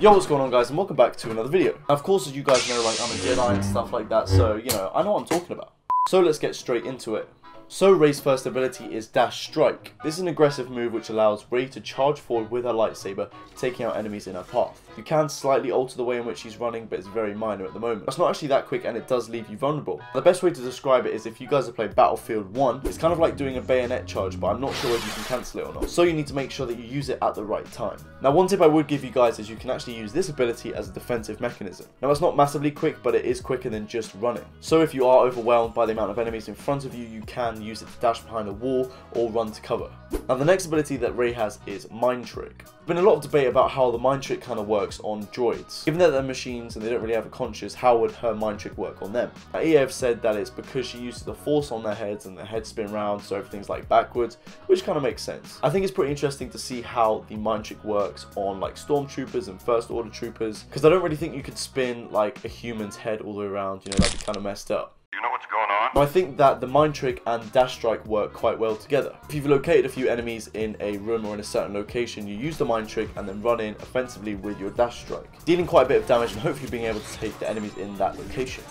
Yo, what's going on guys, and welcome back to another video. Now, of course, as you guys know, like, I'm a Jedi and stuff like that, so, you know, I know what I'm talking about. So let's get straight into it. So REY's first ability is Dash Strike. This is an aggressive move which allows REY to charge forward with her lightsaber, taking out enemies in her path. You can slightly alter the way in which she's running, but it's very minor at the moment. It's not actually that quick and it does leave you vulnerable. The best way to describe it is if you guys have played Battlefield 1, it's kind of like doing a bayonet charge, but I'm not sure if you can cancel it or not. So you need to make sure that you use it at the right time. Now, one tip I would give you guys is you can actually use this ability as a defensive mechanism. Now, it's not massively quick, but it is quicker than just running. So if you are overwhelmed by the amount of enemies in front of you, you can use it to dash behind a wall or run to cover. Now, the next ability that REY has is Mind Trick. There's been a lot of debate about how the Mind Trick kind of works on droids. Given that they're machines and they don't really have a conscience, how would her Mind Trick work on them? Now, EA have said that it's because she uses the force on their heads and their heads spin round, so everything's like backwards, which kind of makes sense. I think it's pretty interesting to see how the Mind Trick works on like stormtroopers and first order troopers, because I don't really think you could spin like a human's head all the way around, you know, that'd be kind of messed up. You know what's going on? I think that the Mind Trick and Dash Strike work quite well together. If you've located a few enemies in a room or in a certain location, you use the Mind Trick and then run in offensively with your Dash Strike, dealing quite a bit of damage and hopefully being able to take the enemies in that location.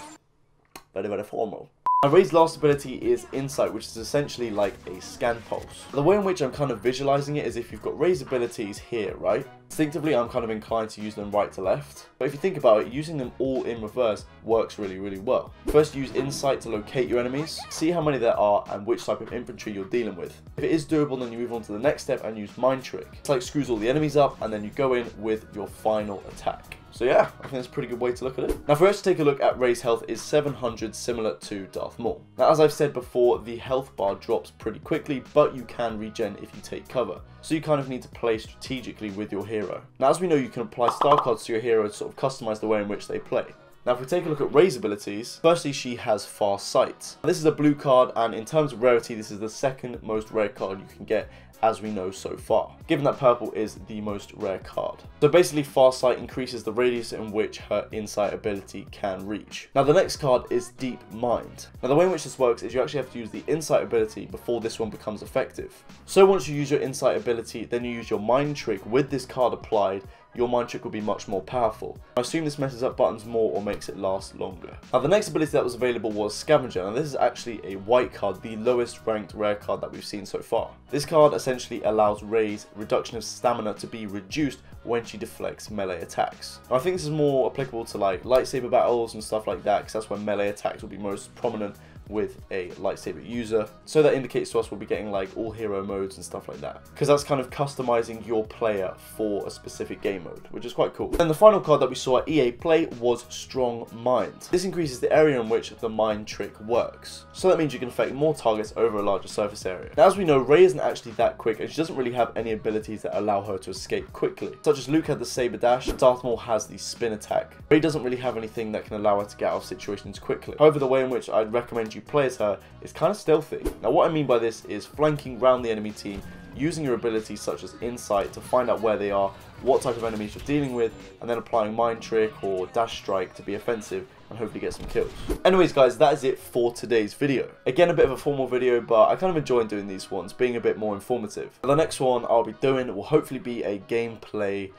Very formal. Now, REY's last ability is Insight, which is essentially like a scan pulse. The way in which I'm kind of visualizing it is if you've got REY's abilities here, right? Instinctively, I'm kind of inclined to use them right to left. But if you think about it, using them all in reverse works really well. First, use Insight to locate your enemies, see how many there are and which type of infantry you're dealing with. If it is doable, then you move on to the next step and use Mind Trick. It's like screws all the enemies up and then you go in with your final attack. So yeah, I think that's a pretty good way to look at it. Now, for us to take a look at REY's health is 700, similar to Darth Maul. Now, as I've said before, the health bar drops pretty quickly, but you can regen if you take cover. So you kind of need to play strategically with your hero. Now, as we know, you can apply star cards to your hero to sort of customize the way in which they play. Now, if we take a look at REY's abilities, firstly, she has Far Sight. This is a blue card, and in terms of rarity, this is the second most rare card you can get, as we know so far, given that purple is the most rare card. So basically, Far Sight increases the radius in which her Insight ability can reach. Now, the next card is Deep Mind. Now, the way in which this works is you actually have to use the Insight ability before this one becomes effective. So once you use your Insight ability, then you use your Mind Trick with this card applied, your Mind Trick will be much more powerful. I assume this messes up buttons more or makes it last longer. Now, the next ability that was available was Scavenger. Now, this is actually a white card, the lowest ranked rare card that we've seen so far. This card essentially allows REY's reduction of stamina to be reduced when she deflects melee attacks. Now, I think this is more applicable to like lightsaber battles and stuff like that, because that's when melee attacks will be most prominent with a lightsaber user. So that indicates to us we'll be getting like all hero modes and stuff like that, because that's kind of customizing your player for a specific game mode, which is quite cool. And the final card that we saw at EA Play was Strong Mind. This increases the area in which the Mind Trick works. So that means you can affect more targets over a larger surface area. Now, as we know, REY isn't actually that quick, and she doesn't really have any abilities that allow her to escape quickly, such as Luke had the Saber Dash, Darth Maul has the Spin Attack. REY doesn't really have anything that can allow her to get out of situations quickly. However, the way in which I'd recommend you play as her is kind of stealthy. Now, what I mean by this is flanking round the enemy team, using your abilities such as Insight to find out where they are, what type of enemies you're dealing with, and then applying Mind Trick or Dash Strike to be offensive and hopefully get some kills. Anyways guys, that is it for today's video. Again, a bit of a formal video, but I kind of enjoy doing these ones, being a bit more informative. The next one I'll be doing will hopefully be a gameplay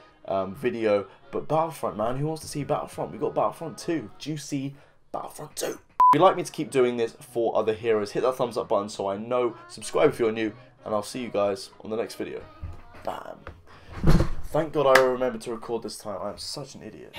video, but Battlefront, man, who wants to see Battlefront? We got Battlefront 2, juicy Battlefront 2. If you'd like me to keep doing this for other heroes, hit that thumbs up button so I know, subscribe if you're new, and I'll see you guys on the next video. Bam. Thank God I remembered to record this time. I am such an idiot.